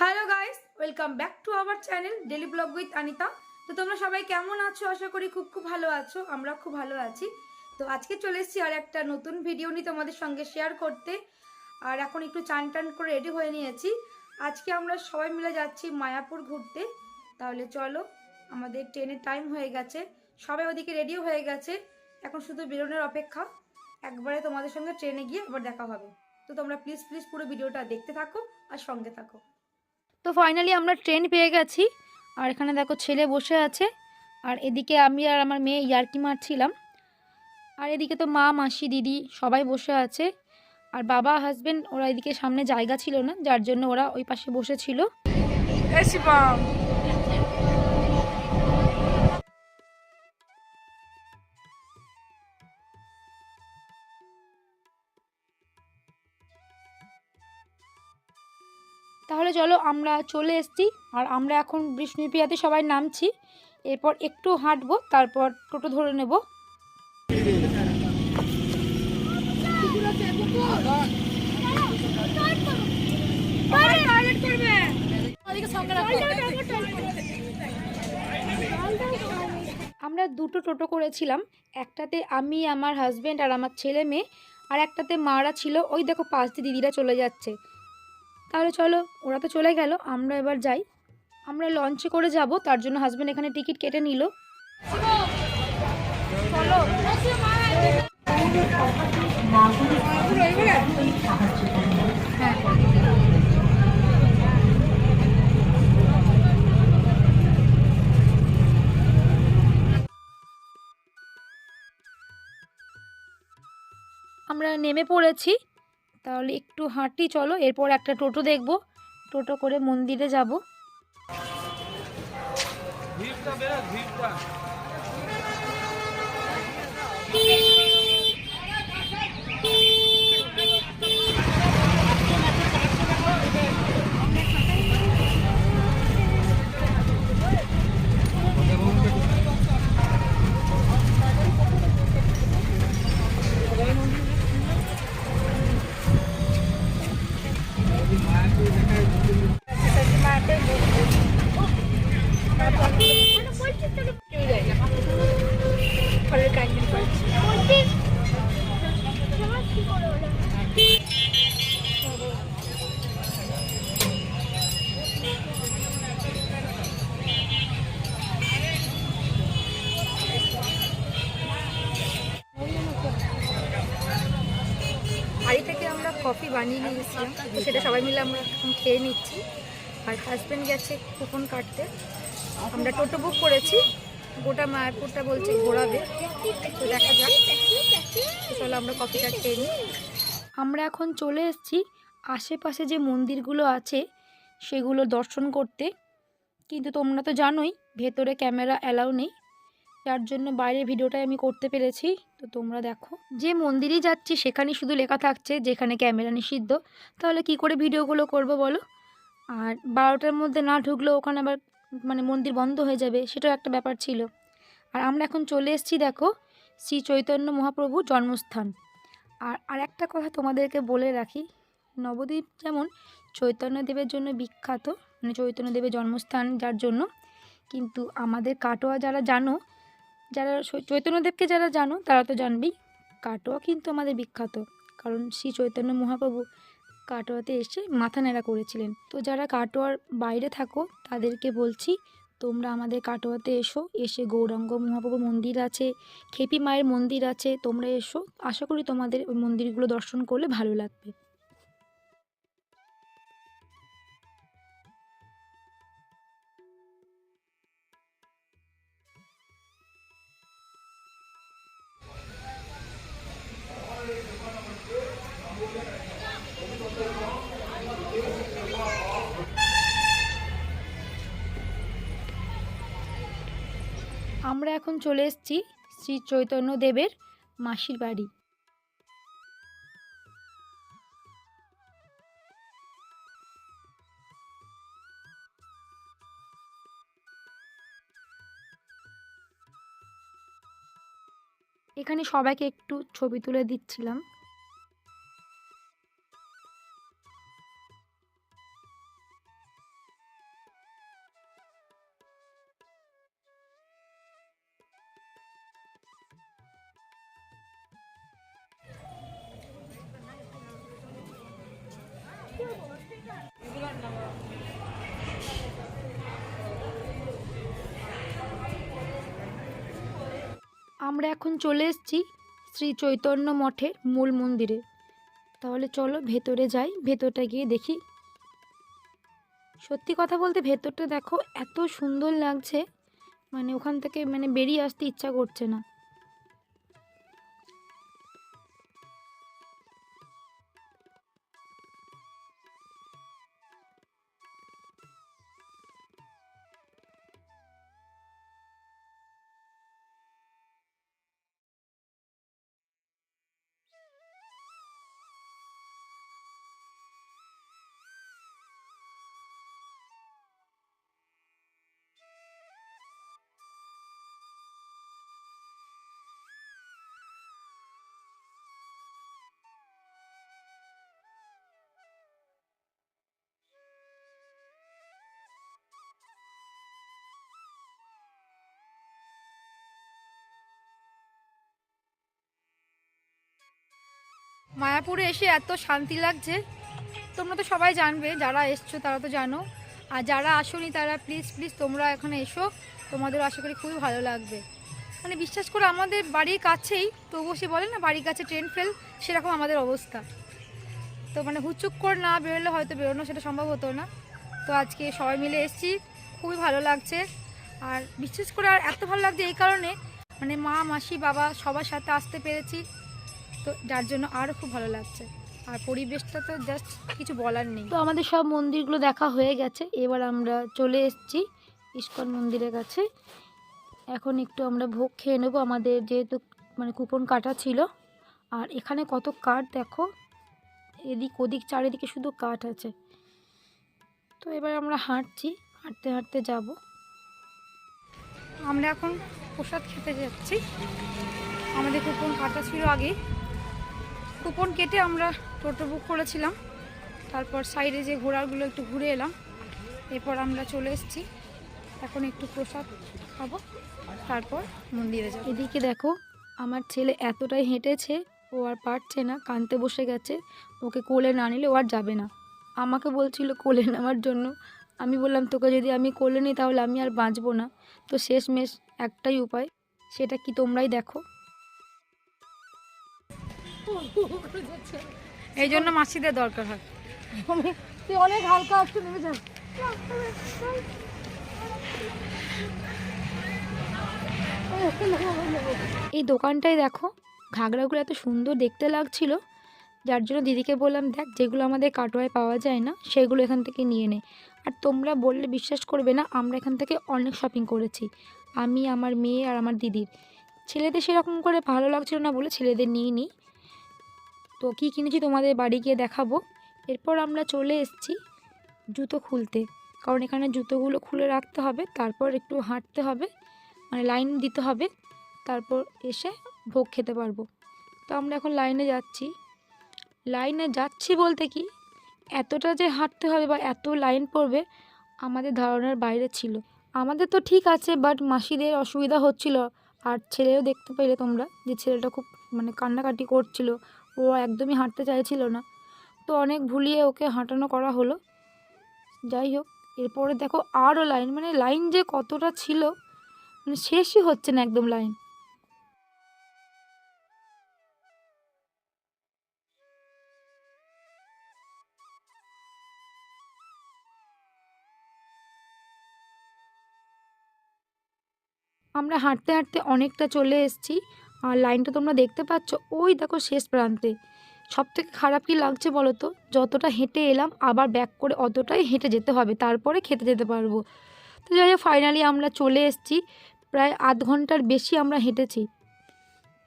Hello guys, welcome back to our channel daily blog with Anita. তো তোমরা সবাই কেমন আছো? আশা করি খুব ভালো আছো। আমরা খুব ভালো আছি। তো আজকে চলে এসেছি আর একটা নতুন ভিডিও নিয়ে তোমাদের সঙ্গে শেয়ার করতে। আর এখন একটু চান টান করে রেডি হয়ে নিয়েছি। আজকে আমরা সবাই মিলে যাচ্ছি মায়াপুর ঘুরতে। তাহলে চলো, আমাদের ট্রেনের টাইম হয়ে গেছে, সবাই ওদিকে রেডিও হয়ে গেছে, এখন শুধু বেরোনোর অপেক্ষা। একবারে তোমাদের সঙ্গে ট্রেনে গিয়ে আবার দেখা হবে। তো তোমরা প্লিজ প্লিজ পুরো ভিডিওটা দেখতে থাকো আর সঙ্গে থাকো। তো ফাইনালি আমরা ট্রেন পেয়ে গেছি। আর এখানে দেখো ছেলে বসে আছে, আর এদিকে আমি আর আমার মেয়ে ইয়ার্কি মারছিলাম। আর এদিকে তো মা, মাসি, দিদি সবাই বসে আছে। আর বাবা, হাজবেন্ড ওরা এদিকে সামনে জায়গা ছিল না, যার জন্য ওরা ওই পাশে বসেছিল। তাহলে চলো, আমরা চলে এসেছি। আর আমরা এখন বিষ্ণুপ্রিয়াতে সবাই নামছি। এরপর একটু হাঁটবো, তারপর টোটো ধরে নেব। আমরা দুটো টোটো করেছিলাম, একটাতে আমি, আমার হাজবেন্ড আর আমার ছেলে মেয়ে, আর একটাতে মারা ছিল। ওই দেখো পাশ দিয়ে দিদিরা চলে যাচ্ছে। তাহলে চলো, ওরা তো চলে গেল, আমরা এবার যাই। আমরা লঞ্চে করে যাব, তার জন্য হাজবেন্ড এখানে টিকিট কেটে নিল। আমরা নেমে পড়েছি। তাহলে একটু হাঁটি চলো, এরপর একটা টোটো দেখব, টোটো করে মন্দিরে যাব। বাড়ি থেকে আমরা কফি বানিয়ে নিয়ে এসেছিলাম, তো সেটা সবাই মিলে আমরা এখন খেয়ে নিচ্ছি। আর হাজব্যান্ড গেছে কুপন কাটতে। আমরা টোটো বুক করেছি, গোটা মায়াপুরটা বলছে ঘোরাবে, তো দেখা যাক। চলো আমরা কফিটা খেয়ে নিই। আমরা এখন চলে এসেছি আশেপাশে যে মন্দিরগুলো আছে সেগুলো দর্শন করতে, কিন্তু তোমরা তো জানোই ভেতরে ক্যামেরা অ্যালাউ নেই, যার জন্য বাইরের ভিডিওটাই আমি করতে পেরেছি। তো তোমরা দেখো, যে মন্দিরেই যাচ্ছি সেখানেই শুধু লেখা থাকছে যেখানে ক্যামেরা নিষিদ্ধ। তাহলে কি করে ভিডিওগুলো করব বলো? আর 12টার মধ্যে না ঢুকলেও ওখানে আবার মন্দির বন্ধ হয়ে যাবে, সেটাও একটা ব্যাপার ছিল। আর আমরা এখন চলে এসেছি দেখো শ্রী চৈতন্য মহাপ্রভুর জন্মস্থান। আর একটা কথা তোমাদেরকে বলে রাখি, নবদ্বীপ যেমন চৈতন্যদেবের জন্য বিখ্যাত, চৈতন্যদেবের জন্মস্থান যার জন্য, কিন্তু আমাদের কাটোয়া যারা জানো, যারা চৈতন্যদেবকে যারা জানো তারা তো জানবেই, কাটোয়া কিন্তু আমাদের বিখ্যাত। কারণ শ্রী চৈতন্য মহাপ্রভু কাটোয়াতে এসে মাথা ন্যাড়া করেছিলেন। তো যারা কাটোয়ার বাইরে থাকো তাদেরকে বলছি, তোমরা আমাদের কাটোয়াতে এসো, এসে গৌরাঙ্গ মহাপ্রভু মন্দির আছে, খেপি মায়ের মন্দির আছে, তোমরা এসো। আশা করি তোমাদের ওই মন্দিরগুলো দর্শন করলে ভালো লাগবে। আমরা এখন চলে এসেছি শ্রী চৈতন্য দেবের মাসির বাড়ি। এখানে সবাইকে একটু ছবি তুলে দিচ্ছিলাম। আমরা এখন চলে এসেছি শ্রী চৈতন্য মঠের মূল মন্দিরে। তাহলে চলো ভেতরে যাই, ভেতরটা গিয়ে দেখি। সত্যি কথা বলতে ভেতরটা দেখো এত সুন্দর লাগছে, মানে ওখান থেকে বেরিয়ে আসতে ইচ্ছা করছে না। মায়াপুরে এসে এত শান্তি লাগছে, তোমরা তো সবাই জানবে, যারা এসছো তারা তো জানো, আর যারা আসোনি তারা প্লিজ প্লিজ তোমরা এখানে এসো, তোমাদেরও আশা করি খুবই ভালো লাগবে। বিশ্বাস করে আমাদের বাড়ির কাছেই, তবুও সে বলে না বাড়ির কাছে ট্রেন ফেল, সেরকম আমাদের অবস্থা। তো হুচুক করে না বেরোলে হয়তো বেরোনো সেটা সম্ভব হতো না। তো আজকে সবাই মিলে এসেছি, খুবই ভালো লাগছে। আর বিশেষ করে আর এত ভালো লাগছে এই কারণে, মা মাসি বাবা সবার সাথে আসতে পেরেছি, তো যার জন্য আরও খুব ভালো লাগছে। আর পরিবেশটা তো জাস্ট কিছু বলার নেই। তো আমাদের সব মন্দিরগুলো দেখা হয়ে গেছে, এবার আমরা চলে এসেছি ইস্কন মন্দিরের কাছে। এখন একটু আমরা ভোগ খেয়ে নেবো, আমাদের যেহেতু কুপন কাটা ছিল। আর এখানে কত কাঠ দেখো, এদিক ওদিক চারিদিকে শুধু কাঠ আছে। তো এবার আমরা হাঁটছি, হাঁটতে হাঁটতে যাব। আমরা এখন প্রসাদ খেতে যাচ্ছি। আমাদের কুপন কাটা ছিল আগে, কুপন কেটে আমরা টোটো বুক করেছিলাম, তারপর সাইডে যে ঘোড়াগুলো একটু ঘুরে এলাম, এরপর আমরা চলে এসেছি। এখন একটু প্রসাদ খাবো, তারপর মন্দিরে যাব। এদিকে দেখো আমার ছেলে এতটাই হেঁটেছে, ও আর পারছে না, কাঁদতে বসে গেছে। ওকে কোলে না নিলে ও আর যাবে না। আমাকে বলছিল কোলে নেওয়ার জন্য, আমি বললাম তোকে যদি আমি কোলে নিই তাহলে আমি আর বাঁচবো না। তো শেষমেশ একটাই উপায়, সেটা কি তোমরাই দেখো। এই জন্য মাসিদের দরকার হয়, তুই অনেক হালকা আসতে নেমে যাস। এই দোকানটায় দেখো ঘাগরাগুলো এত সুন্দর দেখতে লাগছিল, যার জন্য দিদিকে বললাম দেখ যেগুলো আমাদের কাটোয়ায় পাওয়া যায় না সেগুলো এখান থেকে নিয়ে নে। আর তোমরা বললে বিশ্বাস করবে না, আমরা এখান থেকে অনেক শপিং করেছি, আমি, আমার মেয়ে আর আমার দিদির। ছেলেদের সেরকম করে ভালো লাগছিল না বলে ছেলেদের নিয়ে নিই। তো কী কিনেছি তোমাদের বাড়ি গিয়ে দেখাবো। এরপর আমরা চলে এসেছি জুতো খুলতে, কারণ এখানে জুতোগুলো খুলে রাখতে হবে, তারপর একটু হাঁটতে হবে, লাইন দিতে হবে, তারপর এসে ভোগ খেতে পারবো। তো আমরা এখন লাইনে যাচ্ছি বলতে কি এতটা যে হাঁটতে হবে বা এত লাইন পড়বে আমাদের ধারণার বাইরে ছিল। আমাদের তো ঠিক আছে, বাট মাসিদের অসুবিধা হচ্ছিল। আর ছেলেও দেখতে পেলে তোমরা যে ছেলেটা খুব কান্নাকাটি করছিল, ও একদমই হাঁটতে চাইছিল না। তো অনেক ভুলিয়ে ওকে হাঁটানো করা হলো। যাই হোক, এরপরে দেখো আরও লাইন, লাইন যে কতটা ছিল, শেষই হচ্ছে না একদম লাইন। আমরা হাঁটতে হাঁটতে অনেকটা চলে এসেছি, আর লাইনটা তোমরা দেখতে পাচ্ছ, ওই দেখো শেষ প্রান্তে। সব থেকে খারাপ কী লাগছে বলো তো, যতটা হেঁটে এলাম আবার ব্যাক করে অতটাই হেঁটে যেতে হবে, তারপরে খেতে যেতে পারবো। তো যাই হোক ফাইনালি আমরা চলে এসেছি, প্রায় আধ ঘন্টার বেশি আমরা হেঁটেছি।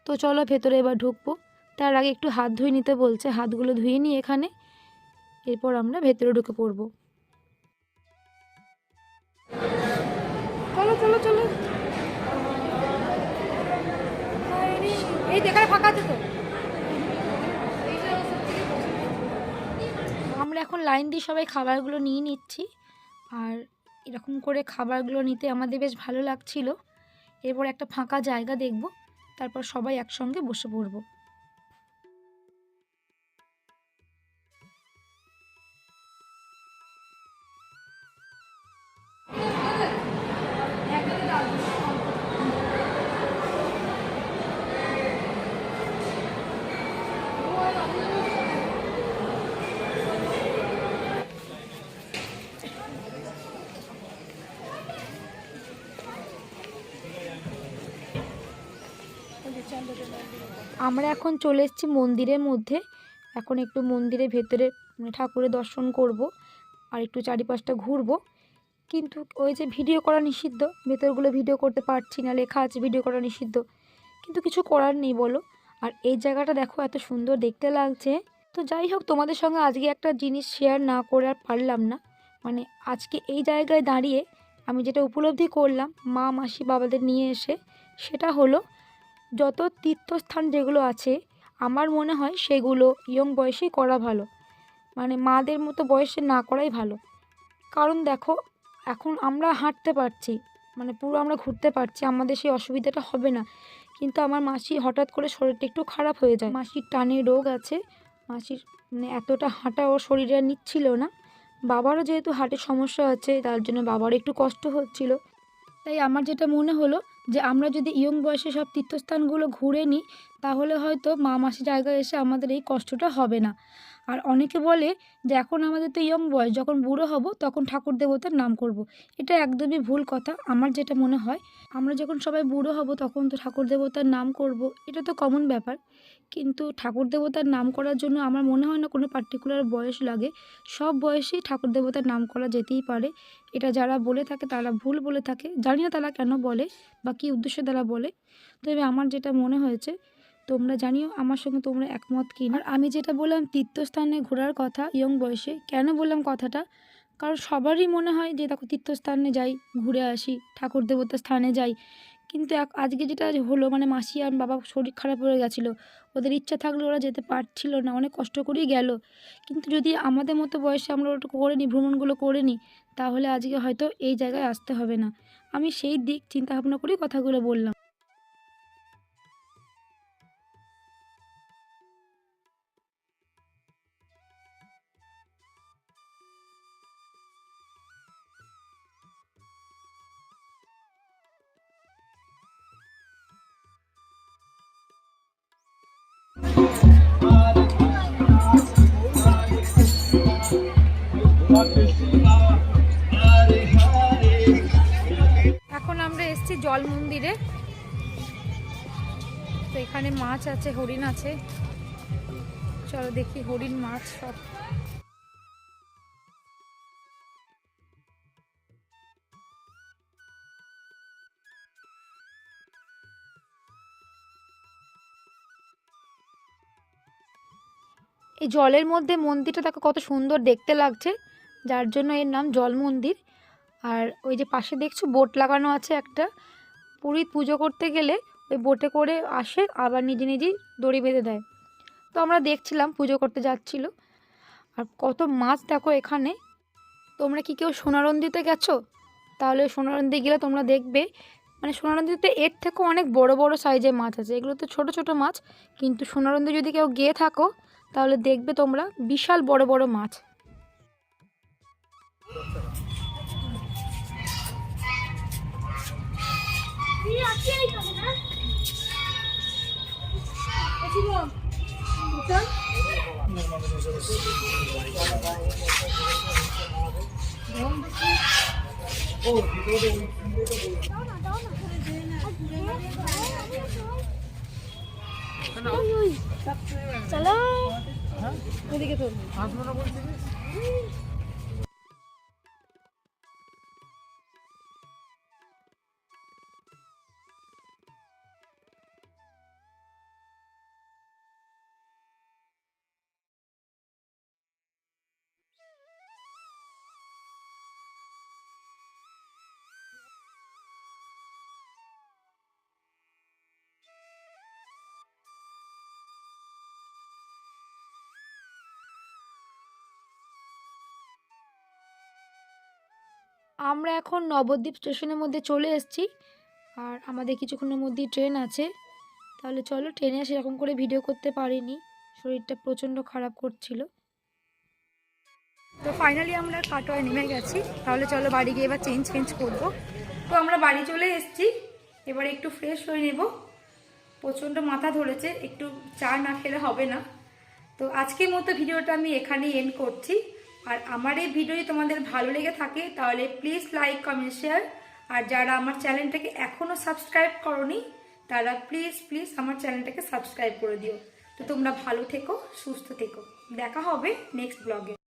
তো চলো ভেতরে এবার ঢুকবো, তার আগে একটু হাত ধুয়ে নিতে বলছে, হাতগুলো ধুয়ে নিই এখানে, এরপর আমরা ভেতরে ঢুকে পড়বো। চলো চলো চলো, এই দেখার ফাঁকা আছে তো। আমরা এখন লাইন দিয়ে সবাই খাবারগুলো নিয়ে নিচ্ছি, আর এরকম করে খাবারগুলো নিতে আমাদের বেশ ভালো লাগছিল। এরপর একটা ফাঁকা জায়গা দেখব, তারপর সবাই একসঙ্গে বসে পড়ব। আমরা এখন চলে এসেছি মন্দিরের মধ্যে। এখন একটু মন্দিরের ভেতরে ঠাকুরের দর্শন করব আর একটু চারিপাশটা ঘুরবো। কিন্তু ওই যে ভিডিও করা নিষিদ্ধ, ভেতরগুলো ভিডিও করতে পারছি না, লেখা আছে ভিডিও করা নিষিদ্ধ, কিন্তু কিছু করার নেই বলো। আর এই জায়গাটা দেখো এত সুন্দর দেখতে লাগছে। তো যাই হোক, তোমাদের সঙ্গে আজকে একটা জিনিস শেয়ার না করে আর পারলাম না। মানে আজকে এই জায়গায় দাঁড়িয়ে আমি যেটা উপলব্ধি করলাম মা মাসি বাবাদের নিয়ে এসে, সেটা হলো যত তীর্থস্থান যেগুলো আছে আমার মনে হয় সেগুলো ইয়ং বয়সেই করা ভালো। মানে মাদের মতো বয়সে না করাই ভালো। কারণ দেখো, এখন আমরা হাঁটতে পারছি, মানে পুরো আমরা ঘুরতে পারছি, আমাদের সেই অসুবিধাটা হবে না। কিন্তু আমার মাসি হঠাৎ করে শরীরটা একটু খারাপ হয়ে যায়, মাসির টানের রোগ আছে। মাসির মানে এতটা হাঁটা ওর শরীরে নিচ্ছিল না। বাবারও যেহেতু হার্টের সমস্যা আছে, তার জন্য বাবারও একটু কষ্ট হচ্ছিল। তাই আমার যেটা মনে হলো যে আমরা যদি ইয়ং বয়সে সব তীর্থস্থানগুলো ঘুরে নিই, তাহলে হয়তো মা মাসি জায়গায় এসে আমাদের এই কষ্টটা হবে না। আর অনেকে বলে যে এখন আমাদের তো ইয়ং বয়স, যখন বুড়ো হব তখন ঠাকুর দেবতার নাম করব। এটা একদমই ভুল কথা। আমার যেটা মনে হয়, আমরা যখন সবাই বুড়ো হব তখন তো ঠাকুর দেবতার নাম করব, এটা তো কমন ব্যাপার। কিন্তু ঠাকুর দেবতার নাম করার জন্য আমার মনে হয় না কোনো পার্টিকুলার বয়স লাগে। সব বয়সেই ঠাকুর দেবতার নাম করা যেতেই পারে। এটা যারা বলে থাকে তারা ভুল বলে থাকে, জানি না তারা কেন বলে বা কী উদ্দেশ্যে তারা বলে। তবে আমার যেটা মনে হয়েছে, তোমরা জানিও আমার সঙ্গে তোমরা একমত কি না। আর আমি যেটা বললাম তীর্থস্থানে ঘোরার কথা ইয়ং বয়সে, কেন বললাম কথাটা, কারণ সবারই মনে হয় যে দেখো তীর্থস্থানে যাই, ঘুরে আসি, ঠাকুর দেবতার স্থানে যাই। কিন্তু আজকে যেটা হলো, মানে মাসি আর বাবা শরীর খারাপ হয়ে গেছিলো, ওদের ইচ্ছা থাকলে ওরা যেতে পারছিল না, অনেক কষ্ট করেই গেল। কিন্তু যদি আমাদের মতো বয়সে আমরা ওটা করে নিই, ভ্রমণগুলো করে নিই, তাহলে আজকে হয়তো এই জায়গায় আসতে হবে না। আমি সেই দিক চিন্তা ভাবনা করেই কথাগুলো বললাম। এখন আমরা এসেছি জল মন্দিরে। তো এখানে মাছ আছে, হরিণ আছে, চলো দেখি হরিণ মাছ সব। এই জলের মধ্যে মন্দিরটা দেখো কত সুন্দর দেখতে লাগছে, যার জন্য এর নাম জল মন্দির। আর ওই যে পাশে দেখছো বোট লাগানো আছে একটা, পুরোহিত পুজো করতে গেলে ওই বোটে করে আসে, আবার নিজে নিজেই দড়ি বেঁধে দেয়। তো আমরা দেখছিলাম পুজো করতে যাচ্ছিল। আর কত মাছ দেখো এখানে। তোমরা কি কেউ সোনারন্দিতে গেছো? তাহলে সোনারন্দি গেলে তোমরা দেখবে, মানে সোনারন্দিতে এর থেকেও অনেক বড় বড় সাইজের মাছ আছে, এগুলো তো ছোট ছোট মাছ। কিন্তু সোনারন্দি যদি কেউ গিয়ে থাকো তাহলে দেখবে তোমরা বিশাল বড় বড় মাছ। চলো ওদিকে তো আমরা এখন নবদ্বীপ স্টেশনের মধ্যে চলে এসেছি। আর আমাদের কিছুক্ষণের মধ্যেই ট্রেন আছে। তাহলে চলো, ট্রেনে সেরকম করে ভিডিও করতে পারিনি, শরীরটা প্রচণ্ড খারাপ করছিল। তো ফাইনালি আমরা কাটোয়ায় নেমে গেছি। তাহলে চলো বাড়ি গিয়ে এবার চেঞ্জ করবো। তো আমরা বাড়ি চলে এসেছি, এবার একটু ফ্রেশ হয়ে নেব। প্রচণ্ড মাথা ধরেছে, একটু চা না খেলে হবে না। তো আজকের মতো ভিডিওটা আমি এখানেই এন্ড করছি। আর আমার এই ভিডিওটি তোমাদের ভালো লেগে থাকে তাহলে প্লিজ লাইক, কমেন্ট, শেয়ার। আর যারা আমার চ্যানেলটাকে এখনও সাবস্ক্রাইব করোনি তারা প্লিজ প্লিজ আমার চ্যানেলটাকে সাবস্ক্রাইব করে দিও। তো তোমরা ভালো থেকো, সুস্থ থেকো, দেখা হবে নেক্সট ব্লগে।